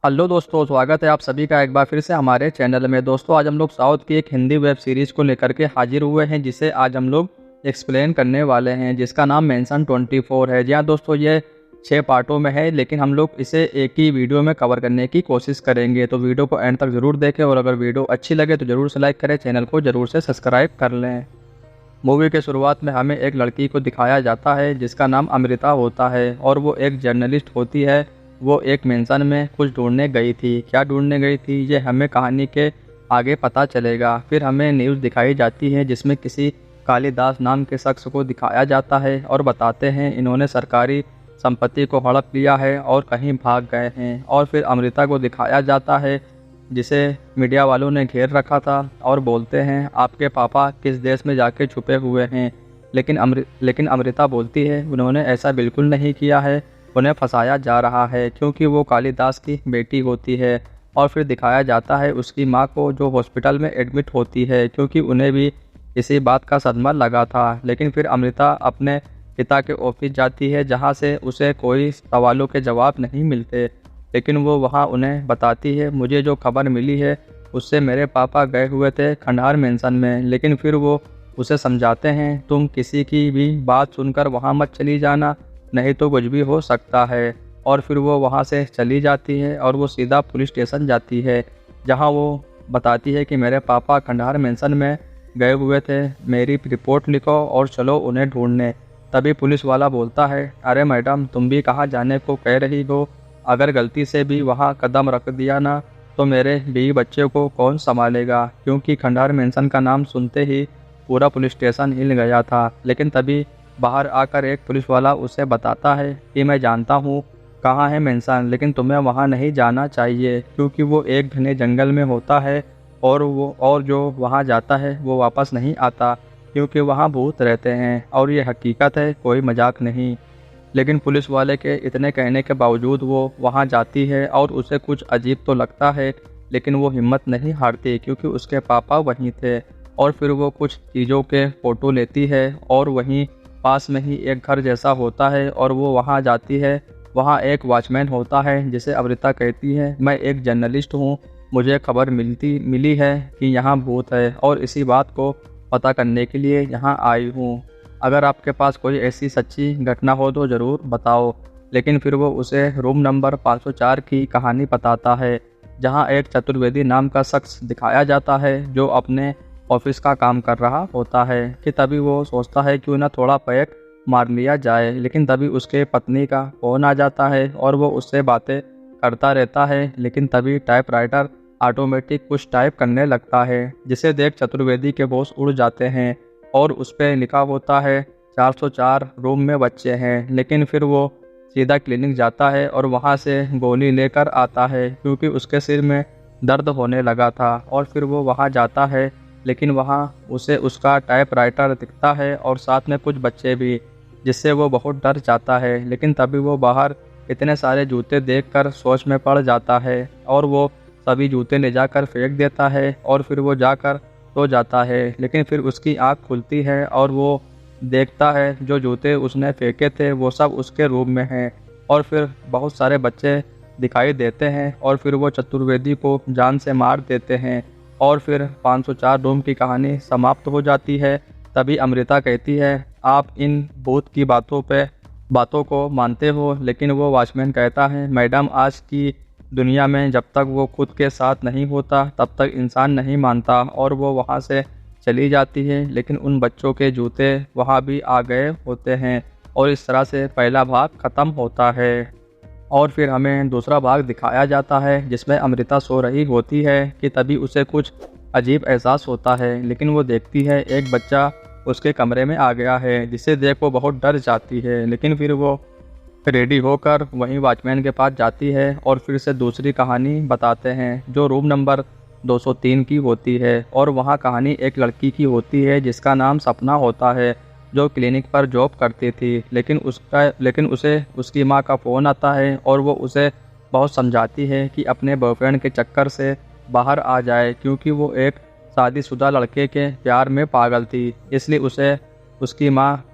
Hello दोस्तों, स्वागत है आप सभी का एक बार फिर से हमारे चैनल में। दोस्तों, आज हम लोग साउथ की एक हिंदी वेब सीरीज़ को लेकर के हाजिर हुए हैं, जिसे आज हम लोग एक्सप्लेन करने वाले हैं, जिसका नाम मेंशन 24 है। जी हाँ दोस्तों, ये 6 पार्टों में है, लेकिन हम लोग इसे एक ही वीडियो में कवर करने की कोशिश करेंगे। तो वीडियो को एंड तक ज़रूर देखें, और अगर वीडियो अच्छी लगे तो ज़रूर से लाइक करें, चैनल को ज़रूर से सब्सक्राइब कर लें। मूवी के शुरुआत में हमें एक लड़की को दिखाया जाता है जिसका नाम अमृता होता है, और वो एक जर्नलिस्ट होती है। वो एक मेंशन में कुछ ढूंढने गई थी। क्या ढूंढने गई थी ये हमें कहानी के आगे पता चलेगा। फिर हमें न्यूज़ दिखाई जाती है जिसमें किसी कालिदास नाम के शख्स को दिखाया जाता है और बताते हैं इन्होंने सरकारी संपत्ति को हड़प लिया है और कहीं भाग गए हैं। और फिर अमृता को दिखाया जाता है जिसे मीडिया वालों ने घेर रखा था, और बोलते हैं आपके पापा किस देश में जाके छुपे हुए हैं। लेकिन अमृता बोलती है उन्होंने ऐसा बिल्कुल नहीं किया है, उन्हें फंसाया जा रहा है क्योंकि वो कालिदास की बेटी होती है। और फिर दिखाया जाता है उसकी माँ को, जो हॉस्पिटल में एडमिट होती है क्योंकि उन्हें भी इसी बात का सदमा लगा था। लेकिन फिर अमृता अपने पिता के ऑफिस जाती है जहाँ से उसे कोई सवालों के जवाब नहीं मिलते, लेकिन वो वहाँ उन्हें बताती है मुझे जो खबर मिली है उससे मेरे पापा गए हुए थे खंडार मेंशन में। लेकिन फिर वो उसे समझाते हैं तुम किसी की भी बात सुनकर वहाँ मत चली जाना, नहीं तो कुछ भी हो सकता है। और फिर वो वहाँ से चली जाती है और वो सीधा पुलिस स्टेशन जाती है, जहाँ वो बताती है कि मेरे पापा खंडार मेंशन में गए हुए थे, मेरी रिपोर्ट लिखो और चलो उन्हें ढूंढने। तभी पुलिस वाला बोलता है अरे मैडम, तुम भी कहाँ जाने को कह रही हो, अगर गलती से भी वहाँ कदम रख दिया ना तो मेरे बीवी बच्चे को कौन संभालेगा। क्योंकि खंडार मेंशन का नाम सुनते ही पूरा पुलिस स्टेशन हिल गया था। लेकिन तभी बाहर आकर एक पुलिस वाला उसे बताता है कि मैं जानता हूँ कहाँ है मेंशन, लेकिन तुम्हें वहाँ नहीं जाना चाहिए क्योंकि वो एक घने जंगल में होता है, और जो वहाँ जाता है वो वापस नहीं आता क्योंकि वहाँ भूत रहते हैं, और ये हकीकत है, कोई मजाक नहीं। लेकिन पुलिस वाले के इतने कहने के बावजूद वो वहाँ जाती है और उसे कुछ अजीब तो लगता है, लेकिन वो हिम्मत नहीं हारती क्योंकि उसके पापा वहीं थे। और फिर वो कुछ चीज़ों के फ़ोटो लेती है, और वहीं पास में ही एक घर जैसा होता है और वो वहाँ जाती है। वहाँ एक वॉचमैन होता है जिसे अमृता कहती है मैं एक जर्नलिस्ट हूँ, मुझे खबर मिली है कि यहाँ भूत है, और इसी बात को पता करने के लिए यहाँ आई हूँ। अगर आपके पास कोई ऐसी सच्ची घटना हो तो ज़रूर बताओ। लेकिन फिर वो उसे रूम नंबर 504 की कहानी बताता है, जहाँ एक चतुर्वेदी नाम का शख्स दिखाया जाता है जो अपने ऑफिस का काम कर रहा होता है। कि तभी वो सोचता है क्यों ना थोड़ा पैक मार लिया जाए। लेकिन तभी उसके पत्नी का फ़ोन आ जाता है और वो उससे बातें करता रहता है। लेकिन तभी टाइपराइटर ऑटोमेटिक कुछ टाइप करने लगता है, जिसे देख चतुर्वेदी के बॉस उड़ जाते हैं, और उस पर लिखा होता है 404 रूम में बच्चे हैं। लेकिन फिर वो सीधा क्लिनिक जाता है और वहाँ से गोली लेकर आता है क्योंकि उसके सिर में दर्द होने लगा था। और फिर वो वहाँ जाता है, लेकिन वहाँ उसे उसका टाइपराइटर दिखता है और साथ में कुछ बच्चे भी, जिससे वो बहुत डर जाता है। लेकिन तभी वो बाहर इतने सारे जूते देखकर सोच में पड़ जाता है, और वो सभी जूते ले जाकर फेंक देता है, और फिर वो जाकर सो जाता है। लेकिन फिर उसकी आँख खुलती है और वो देखता है जो जूते उसने फेंके थे वो सब उसके रूम में हैं, और फिर बहुत सारे बच्चे दिखाई देते हैं, और फिर वो चतुर्वेदी को जान से मार देते हैं, और फिर 504 रूम की कहानी समाप्त हो जाती है। तभी अमृता कहती है आप इन भूत की बातों को मानते हो, लेकिन वो वॉचमैन कहता है मैडम, आज की दुनिया में जब तक वो खुद के साथ नहीं होता तब तक इंसान नहीं मानता। और वो वहाँ से चली जाती है, लेकिन उन बच्चों के जूते वहाँ भी आ गए होते हैं, और इस तरह से पहला भाग ख़त्म होता है। और फिर हमें दूसरा भाग दिखाया जाता है जिसमें अमृता सो रही होती है। कि तभी उसे कुछ अजीब एहसास होता है, लेकिन वो देखती है एक बच्चा उसके कमरे में आ गया है, जिसे देख वो बहुत डर जाती है। लेकिन फिर वो रेडी होकर वहीं वॉचमैन के पास जाती है और फिर से दूसरी कहानी बताते हैं जो रूम नंबर 203 की होती है। और वहाँ कहानी एक लड़की की होती है जिसका नाम सपना होता है, जो क्लिनिक पर जॉब करती थी। लेकिन उसे उसकी माँ का फ़ोन आता है और वो उसे बहुत समझाती है कि अपने बॉयफ्रेंड के चक्कर से बाहर आ जाए, क्योंकि वो एक शादीशुदा लड़के के प्यार में पागल थी। इसलिए उसे उसकी माँ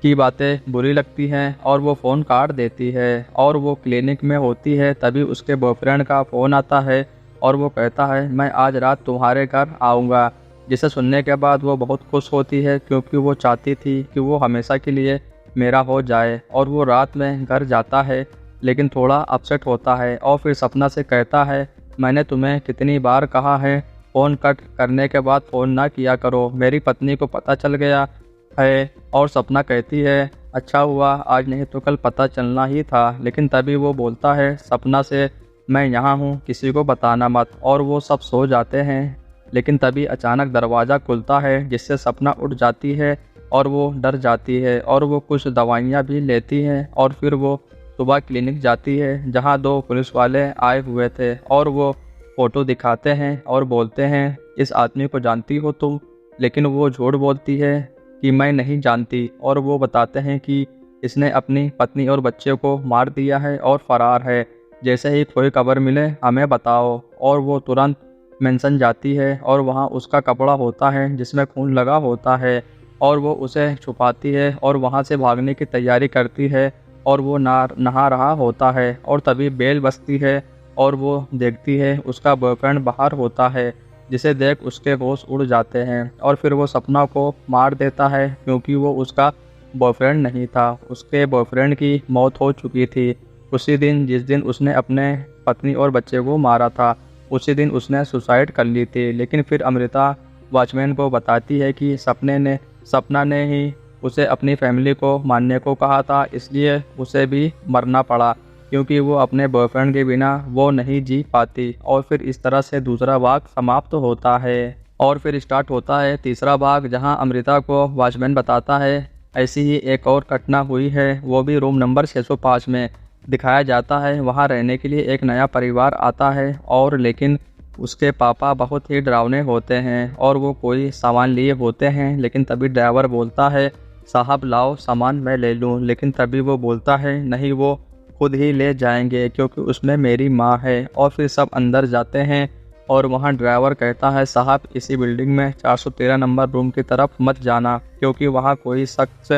की बातें बुरी लगती हैं और वो फ़ोन काट देती है। और वो क्लिनिक में होती है तभी उसके बॉयफ्रेंड का फ़ोन आता है और वो कहता है मैं आज रात तुम्हारे घर आऊँगा। जिसे सुनने के बाद वो बहुत खुश होती है क्योंकि वो चाहती थी कि वो हमेशा के लिए मेरा हो जाए। और वो रात में घर जाता है लेकिन थोड़ा अपसेट होता है और फिर सपना से कहता है मैंने तुम्हें कितनी बार कहा है फ़ोन कट करने के बाद फ़ोन ना किया करो, मेरी पत्नी को पता चल गया है। और सपना कहती है अच्छा हुआ आज नहीं तो कल पता चलना ही था। लेकिन तभी वो बोलता है सपना से मैं यहाँ हूँ किसी को बताना मत। और वो सब सो जाते हैं लेकिन तभी अचानक दरवाज़ा खुलता है जिससे सपना उठ जाती है और वो डर जाती है और वो कुछ दवाइयाँ भी लेती हैं। और फिर वो सुबह क्लिनिक जाती है जहाँ 2 पुलिस वाले आए हुए थे और वो फ़ोटो दिखाते हैं और बोलते हैं इस आदमी को जानती हो तुम। लेकिन वो झूठ बोलती है कि मैं नहीं जानती। और वो बताते हैं कि इसने अपनी पत्नी और बच्चे को मार दिया है और फरार है, जैसे ही कोई खबर मिले हमें बताओ। और वो तुरंत मेंशन जाती है और वहाँ उसका कपड़ा होता है जिसमें खून लगा होता है और वो उसे छुपाती है और वहाँ से भागने की तैयारी करती है। और वो नहा रहा होता है और तभी बेल बजती है और वो देखती है उसका बॉयफ्रेंड बाहर होता है, जिसे देख उसके होश उड़ जाते हैं। और फिर वो सपना को मार देता है क्योंकि वो उसका बॉयफ्रेंड नहीं था, उसके बॉयफ्रेंड की मौत हो चुकी थी। उसी दिन जिस दिन उसने अपने पत्नी और बच्चे को मारा था उसी दिन उसने सुसाइड कर ली थी। लेकिन फिर अमृता वॉचमैन को बताती है कि सपना ने ही उसे अपनी फैमिली को मानने को कहा था, इसलिए उसे भी मरना पड़ा क्योंकि वो अपने बॉयफ्रेंड के बिना वो नहीं जी पाती। और फिर इस तरह से दूसरा भाग समाप्त होता है। और फिर स्टार्ट होता है तीसरा भाग जहां अमृता को वॉचमैन बताता है ऐसी ही एक और घटना हुई है, वो भी रूम नंबर 605 में दिखाया जाता है। वहां रहने के लिए एक नया परिवार आता है और लेकिन उसके पापा बहुत ही डरावने होते हैं और वो कोई सामान लिए होते हैं। लेकिन तभी ड्राइवर बोलता है साहब लाओ सामान मैं ले लूँ। लेकिन तभी वो बोलता है नहीं वो खुद ही ले जाएंगे क्योंकि उसमें मेरी माँ है। और फिर सब अंदर जाते हैं और वहाँ ड्राइवर कहता है साहब इसी बिल्डिंग में 413 नंबर रूम की तरफ मत जाना क्योंकि वहाँ कोई शख्स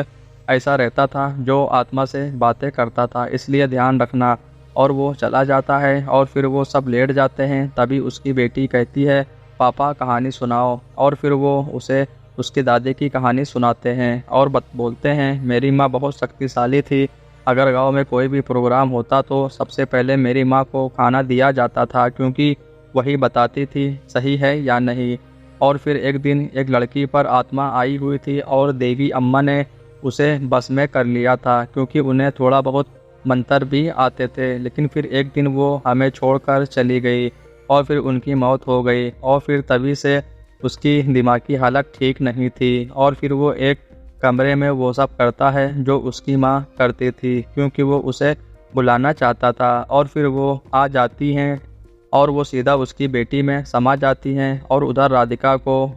ऐसा रहता था जो आत्मा से बातें करता था, इसलिए ध्यान रखना। और वो चला जाता है और फिर वो सब लेट जाते हैं। तभी उसकी बेटी कहती है पापा कहानी सुनाओ। और फिर वो उसे उसकी दादी की कहानी सुनाते हैं और बोलते हैं मेरी माँ बहुत शक्तिशाली थी, अगर गांव में कोई भी प्रोग्राम होता तो सबसे पहले मेरी माँ को खाना दिया जाता था क्योंकि वही बताती थी सही है या नहीं। और फिर एक दिन एक लड़की पर आत्मा आई हुई थी और देवी अम्मा ने उसे बस में कर लिया था क्योंकि उन्हें थोड़ा बहुत मंत्र भी आते थे। लेकिन फिर एक दिन वो हमें छोड़कर चली गई और फिर उनकी मौत हो गई। और फिर तभी से उसकी दिमागी हालत ठीक नहीं थी और फिर वो एक कमरे में वो सब करता है जो उसकी माँ करती थी क्योंकि वो उसे बुलाना चाहता था। और फिर वो आ जाती हैं और वो सीधा उसकी बेटी में समा जाती हैं। और उधर राधिका को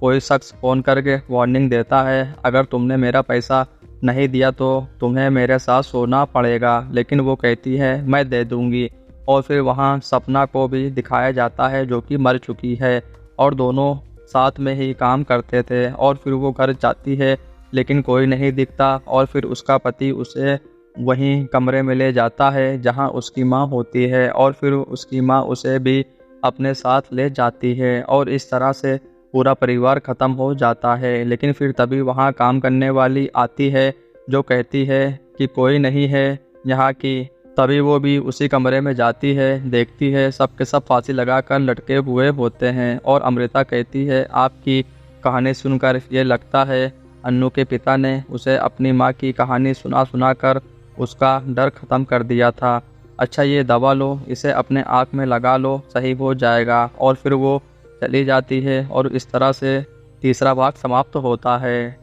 कोई शख्स फ़ोन करके वार्निंग देता है अगर तुमने मेरा पैसा नहीं दिया तो तुम्हें मेरे साथ सोना पड़ेगा। लेकिन वो कहती है मैं दे दूंगी। और फिर वहाँ सपना को भी दिखाया जाता है जो कि मर चुकी है और दोनों साथ में ही काम करते थे। और फिर वो घर जाती है लेकिन कोई नहीं दिखता और फिर उसका पति उसे वहीं कमरे में ले जाता है जहां उसकी माँ होती है और फिर उसकी माँ उसे भी अपने साथ ले जाती है और इस तरह से पूरा परिवार ख़त्म हो जाता है। लेकिन फिर तभी वहाँ काम करने वाली आती है जो कहती है कि कोई नहीं है यहाँ की। तभी वो भी उसी कमरे में जाती है, देखती है सब के सब फांसी लगाकर लटके हुए होते हैं। और अमृता कहती है आपकी कहानी सुनकर ये लगता है अन्नू के पिता ने उसे अपनी माँ की कहानी सुना कर उसका डर ख़त्म कर दिया था। अच्छा ये दवा लो, इसे अपने आँख में लगा लो, सही हो जाएगा। और फिर वो चली जाती है और इस तरह से तीसरा भाग समाप्त होता है।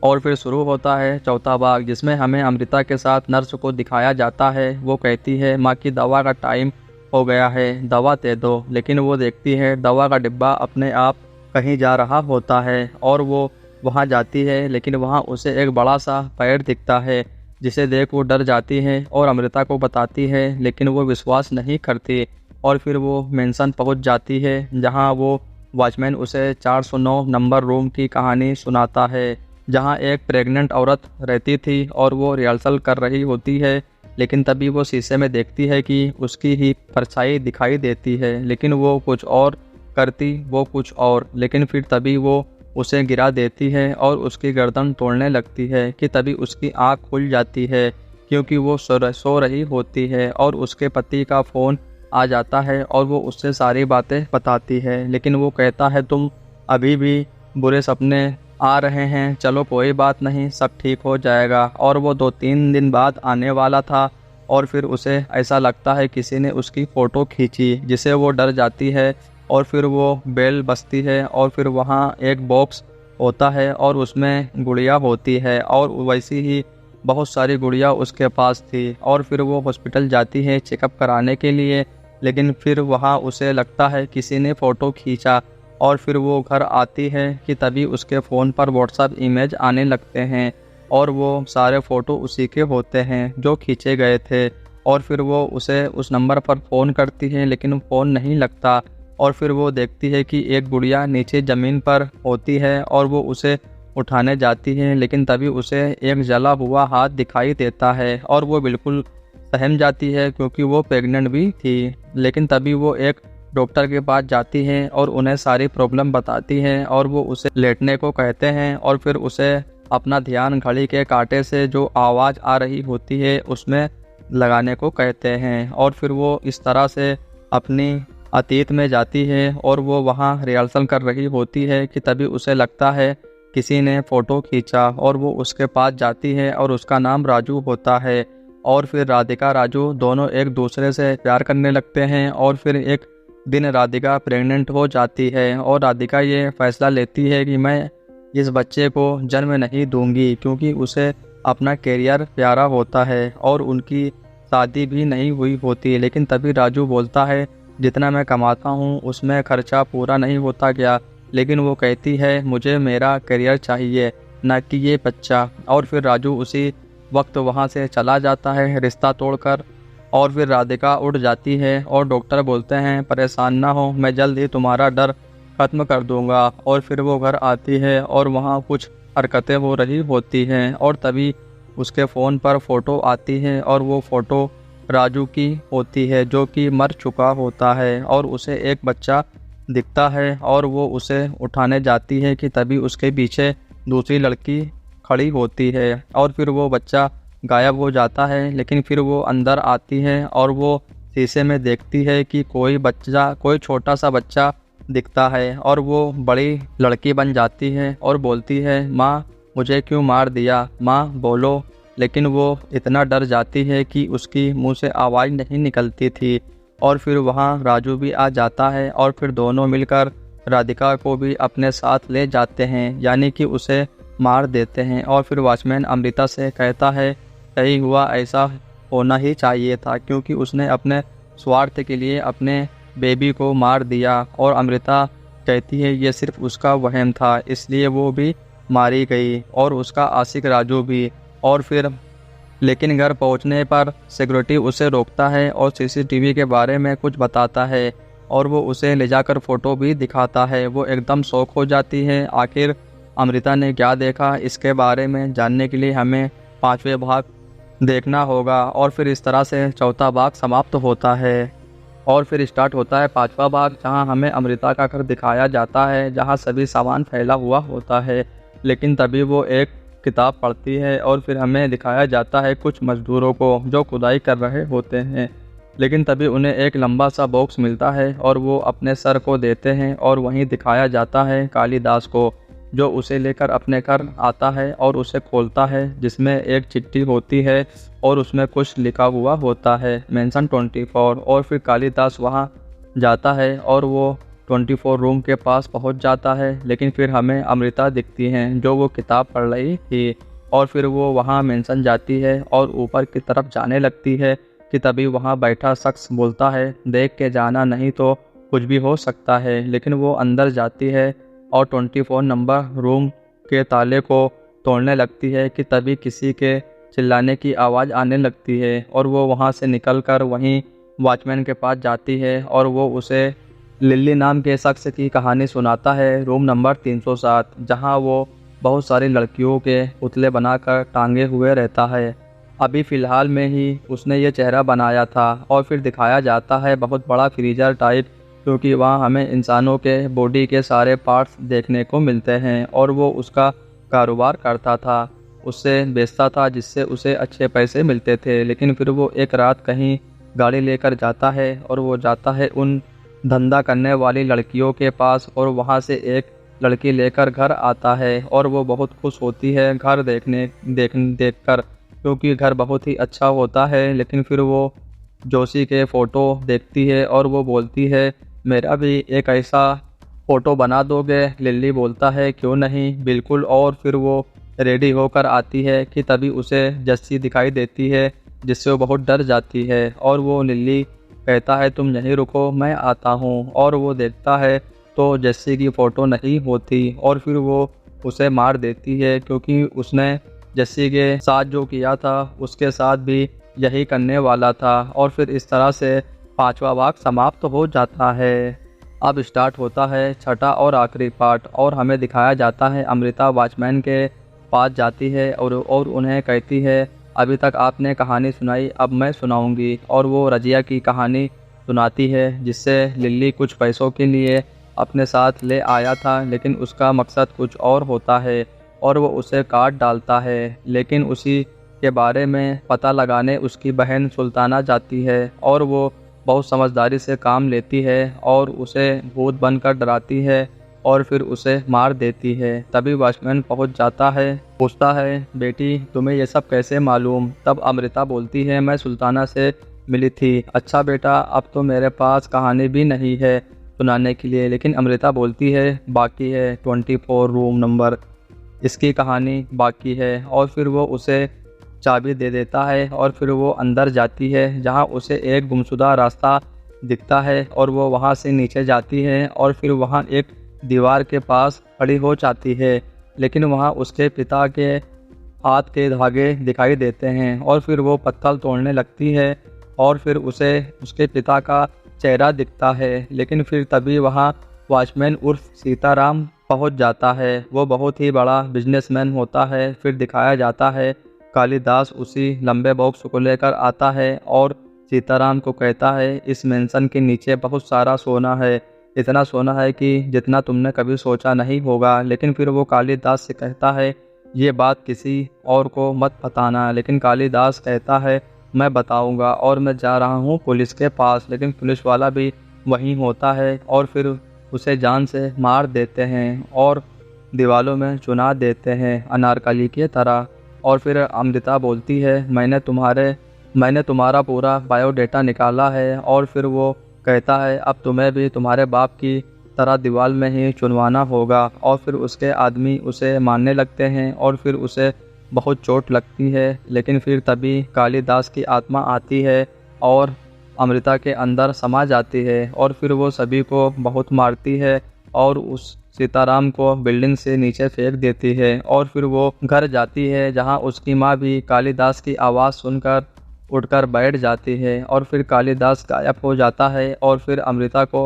और फिर शुरू होता है चौथा भाग जिसमें हमें अमृता के साथ नर्स को दिखाया जाता है। वो कहती है माँ की दवा का टाइम हो गया है, दवा दे दो। लेकिन वो देखती है दवा का डिब्बा अपने आप कहीं जा रहा होता है और वो वहाँ जाती है लेकिन वहाँ उसे एक बड़ा सा पेड़ दिखता है जिसे देख वो डर जाती है और अमृता को बताती है लेकिन वो विश्वास नहीं करती। और फिर वो मेंशन पहुँच जाती है जहाँ वो वॉचमैन उसे 409 नंबर रूम की कहानी सुनाता है जहाँ एक प्रेग्नेंट औरत रहती थी और वो रिहर्सल कर रही होती है। लेकिन तभी वो शीशे में देखती है कि उसकी ही परछाई दिखाई देती है, लेकिन वो कुछ और करती वो कुछ और। लेकिन फिर तभी वो उसे गिरा देती है और उसकी गर्दन तोड़ने लगती है कि तभी उसकी आँख खुल जाती है, क्योंकि वो सो रही होती है और उसके पति का फ़ोन आ जाता है और वो उससे सारी बातें बताती है। लेकिन वो कहता है तुम अभी भी बुरे सपने आ रहे हैं, चलो कोई बात नहीं, सब ठीक हो जाएगा। और वो 2-3 दिन बाद आने वाला था और फिर उसे ऐसा लगता है किसी ने उसकी फ़ोटो खींची, जिसे वो डर जाती है। और फिर वो बेल बजती है और फिर वहाँ एक बॉक्स होता है और उसमें गुड़िया होती है और वैसी ही बहुत सारी गुड़िया उसके पास थी। और फिर वो हॉस्पिटल जाती है चेकअप कराने के लिए, लेकिन फिर वहाँ उसे लगता है किसी ने फ़ोटो खींचा। और फिर वो घर आती है कि तभी उसके फ़ोन पर व्हाट्सएप इमेज आने लगते हैं और वो सारे फ़ोटो उसी के होते हैं जो खींचे गए थे। और फिर वो उसे उस नंबर पर फ़ोन करती है, लेकिन फ़ोन नहीं लगता। और फिर वो देखती है कि एक गुड़िया नीचे ज़मीन पर होती है और वो उसे उठाने जाती है, लेकिन तभी उसे एक जला हुआ हाथ दिखाई देता है और वो बिल्कुल सहम जाती है, क्योंकि वो प्रेग्नेंट भी थी। लेकिन तभी वो एक डॉक्टर के पास जाती है और उन्हें सारी प्रॉब्लम बताती है और वो उसे लेटने को कहते हैं और फिर उसे अपना ध्यान घड़ी के कांटे से जो आवाज़ आ रही होती है उसमें लगाने को कहते हैं। और फिर वो इस तरह से अपनी अतीत में जाती है और वो वहाँ रिहर्सल कर रही होती है कि तभी उसे लगता है किसी ने फ़ोटो खींचा और वो उसके पास जाती है और उसका नाम राजू होता है। और फिर राधिका राजू दोनों एक दूसरे से प्यार करने लगते हैं। और फिर एक दिन राधिका प्रेग्नेंट हो जाती है और राधिका ये फैसला लेती है कि मैं इस बच्चे को जन्म नहीं दूंगी, क्योंकि उसे अपना करियर प्यारा होता है और उनकी शादी भी नहीं हुई होती। लेकिन तभी राजू बोलता है जितना मैं कमाता हूँ उसमें खर्चा पूरा नहीं होता क्या। लेकिन वो कहती है मुझे मेरा करियर चाहिए, न कि ये बच्चा। और फिर राजू उसी वक्त वहाँ से चला जाता है रिश्ता तोड़कर। और फिर राधिका उठ जाती है और डॉक्टर बोलते हैं परेशान ना हो, मैं जल्द ही तुम्हारा डर ख़त्म कर दूंगा। और फिर वो घर आती है और वहाँ कुछ हरकतें हो रही होती हैं और तभी उसके फ़ोन पर फ़ोटो आती है और वो फ़ोटो राजू की होती है जो कि मर चुका होता है और उसे एक बच्चा दिखता है और वो उसे उठाने जाती है कि तभी उसके पीछे दूसरी लड़की खड़ी होती है और फिर वो बच्चा गायब हो जाता है। लेकिन फिर वो अंदर आती है और वो शीशे में देखती है कि कोई छोटा सा बच्चा दिखता है और वो बड़ी लड़की बन जाती है और बोलती है माँ मुझे क्यों मार दिया, माँ बोलो। लेकिन वो इतना डर जाती है कि उसकी मुंह से आवाज़ नहीं निकलती थी। और फिर वहाँ राजू भी आ जाता है और फिर दोनों मिलकर राधिका को भी अपने साथ ले जाते हैं, यानी कि उसे मार देते हैं। और फिर वॉचमैन अमृता से कहता है सही हुआ, ऐसा होना ही चाहिए था, क्योंकि उसने अपने स्वार्थ के लिए अपने बेबी को मार दिया। और अमृता कहती है ये सिर्फ उसका वहम था, इसलिए वो भी मारी गई और उसका आशिक राजू भी। और फिर लेकिन घर पहुंचने पर सिक्योरिटी उसे रोकता है और सीसीटीवी के बारे में कुछ बताता है और वो उसे ले जाकर फ़ोटो भी दिखाता है। वो एकदम शॉक हो जाती है, आखिर अमृता ने क्या देखा, इसके बारे में जानने के लिए हमें 5वें भाग देखना होगा। और फिर इस तरह से चौथा भाग समाप्त होता है और फिर स्टार्ट होता है 5वां भाग, जहां हमें अमृता का घर दिखाया जाता है जहां सभी सामान फैला हुआ होता है। लेकिन तभी वो एक किताब पढ़ती है और फिर हमें दिखाया जाता है कुछ मजदूरों को जो खुदाई कर रहे होते हैं। लेकिन तभी उन्हें एक लंबा सा बॉक्स मिलता है और वो अपने सर को देते हैं और वहीं दिखाया जाता है कालिदास को, जो उसे लेकर अपने घर आता है और उसे खोलता है, जिसमें एक चिट्ठी होती है और उसमें कुछ लिखा हुआ होता है मेंशन 24। और फिर कालिदास वहाँ जाता है और वो 24 रूम के पास पहुँच जाता है। लेकिन फिर हमें अमृता दिखती हैं जो वो किताब पढ़ रही थी और फिर वो वहाँ मेंशन जाती है और ऊपर की तरफ जाने लगती है कि तभी वहाँ बैठा शख्स बोलता है देख के जाना, नहीं तो कुछ भी हो सकता है। लेकिन वो अंदर जाती है और 24 नंबर रूम के ताले को तोड़ने लगती है कि तभी किसी के चिल्लाने की आवाज़ आने लगती है और वो वहाँ से निकलकर वहीं वॉचमैन के पास जाती है और वो उसे लिल्ली नाम के शख्स की कहानी सुनाता है रूम नंबर 307, जहाँ वो बहुत सारी लड़कियों के पुतले बनाकर टांगे हुए रहता है। अभी फ़िलहाल में ही उसने ये चेहरा बनाया था और फिर दिखाया जाता है बहुत बड़ा फ्रीजर टाइप, क्योंकि वहाँ हमें इंसानों के बॉडी के सारे पार्ट्स देखने को मिलते हैं और वो उसका कारोबार करता था, उससे बेचता था जिससे उसे अच्छे पैसे मिलते थे। लेकिन फिर वो एक रात कहीं गाड़ी लेकर जाता है और वो जाता है उन धंधा करने वाली लड़कियों के पास और वहाँ से एक लड़की लेकर घर आता है और वो बहुत खुश होती है घर देख कर, क्योंकि घर बहुत ही अच्छा होता है। लेकिन फिर वो जोशी के फ़ोटो देखती है और वो बोलती है मेरा भी एक ऐसा फ़ोटो बना दोगे। लिल्ली बोलता है क्यों नहीं, बिल्कुल। और फिर वो रेडी होकर आती है कि तभी उसे जस्सी दिखाई देती है, जिससे वो बहुत डर जाती है और वो लिल्ली कहता है तुम यहीं रुको, मैं आता हूँ। और वो देखता है तो जस्सी की फ़ोटो नहीं होती और फिर वो उसे मार देती है, क्योंकि उसने जस्सी के साथ जो किया था उसके साथ भी यही करने वाला था। और फिर इस तरह से 5वां भाग समाप्त हो जाता है। अब स्टार्ट होता है छठा और आखिरी पार्ट और हमें दिखाया जाता है अमृता वॉचमैन के पास जाती है और उन्हें कहती है अभी तक आपने कहानी सुनाई, अब मैं सुनाऊंगी। और वो रजिया की कहानी सुनाती है, जिससे लिल्ली कुछ पैसों के लिए अपने साथ ले आया था, लेकिन उसका मकसद कुछ और होता है और वो उसे काट डालता है। लेकिन उसी के बारे में पता लगाने उसकी बहन सुल्ताना जाती है और वो बहुत समझदारी से काम लेती है और उसे भूत बनकर डराती है और फिर उसे मार देती है। तभी वॉचमैन पहुंच जाता है, पूछता है बेटी तुम्हें ये सब कैसे मालूम। तब अमृता बोलती है मैं सुल्ताना से मिली थी। अच्छा बेटा, अब तो मेरे पास कहानी भी नहीं है सुनाने के लिए। लेकिन अमृता बोलती है बाकी है 24 रूम नंबर, इसकी कहानी बाकी है। और फिर वो उसे चाबी दे देता है और फिर वो अंदर जाती है, जहाँ उसे एक गुमशुदा रास्ता दिखता है और वो वहाँ से नीचे जाती है और फिर वहाँ एक दीवार के पास खड़ी हो जाती है। लेकिन वहाँ उसके पिता के हाथ के धागे दिखाई देते हैं और फिर वो पत्थर तोड़ने लगती है और फिर उसे उसके पिता का चेहरा दिखता है। लेकिन फिर तभी वहाँ वॉचमैन उर्फ सीताराम पहुँच जाता है। वो बहुत ही बड़ा बिजनेसमैन होता है। फिर दिखाया जाता है कालिदास उसी लंबे बॉक्स को लेकर आता है और सीताराम को कहता है इस मेंशन के नीचे बहुत सारा सोना है, इतना सोना है कि जितना तुमने कभी सोचा नहीं होगा। लेकिन फिर वो कालिदास से कहता है ये बात किसी और को मत बताना। लेकिन कालिदास कहता है मैं बताऊंगा और मैं जा रहा हूँ पुलिस के पास। लेकिन पुलिस वाला भी वहीं होता है और फिर उसे जान से मार देते हैं और दीवालों में चुना देते हैं अनारकली की तरह। और फिर अमृता बोलती है मैंने तुम्हारा पूरा बायोडेटा निकाला है। और फिर वो कहता है अब तुम्हें भी तुम्हारे बाप की तरह दीवार में ही चुनवाना होगा। और फिर उसके आदमी उसे मारने लगते हैं और फिर उसे बहुत चोट लगती है। लेकिन फिर तभी कालिदास की आत्मा आती है और अमृता के अंदर समा जाती है और फिर वो सभी को बहुत मारती है और उस सीताराम को बिल्डिंग से नीचे फेंक देती है। और फिर वो घर जाती है, जहां उसकी माँ भी कालिदास की आवाज़ सुनकर उठकर बैठ जाती है। और फिर कालिदास गायब हो जाता है और फिर अमृता को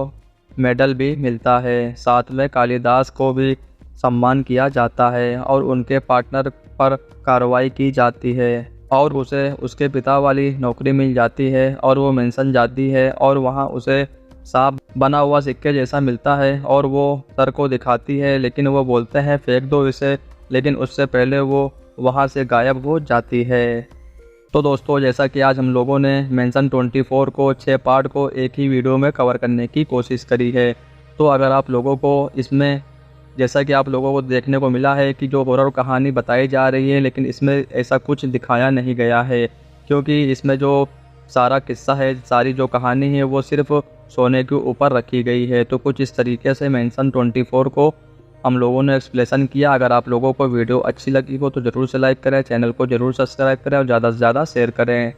मेडल भी मिलता है। साथ में कालिदास को भी सम्मान किया जाता है और उनके पार्टनर पर कार्रवाई की जाती है और उसे उसके पिता वाली नौकरी मिल जाती है और वो मेंशन जाती है और वहाँ उसे सांप बना हुआ सिक्के जैसा मिलता है और वो सर को दिखाती है। लेकिन वो बोलते हैं फेंक दो इसे, लेकिन उससे पहले वो वहाँ से गायब हो जाती है। तो दोस्तों, जैसा कि आज हम लोगों ने मेंशन 24 को 6 पार्ट को एक ही वीडियो में कवर करने की कोशिश करी है। तो अगर आप लोगों को इसमें, जैसा कि आप लोगों को देखने को मिला है कि जो हॉरर कहानी बताई जा रही है, लेकिन इसमें ऐसा कुछ दिखाया नहीं गया है, क्योंकि इसमें जो सारा किस्सा है, सारी जो कहानी है, वो सिर्फ सोने के ऊपर रखी गई है। तो कुछ इस तरीके से मेंशन 24 को हम लोगों ने एक्सप्लेन किया। अगर आप लोगों को वीडियो अच्छी लगी हो तो ज़रूर से लाइक करें, चैनल को ज़रूर सब्सक्राइब करें और ज़्यादा से ज़्यादा शेयर करें।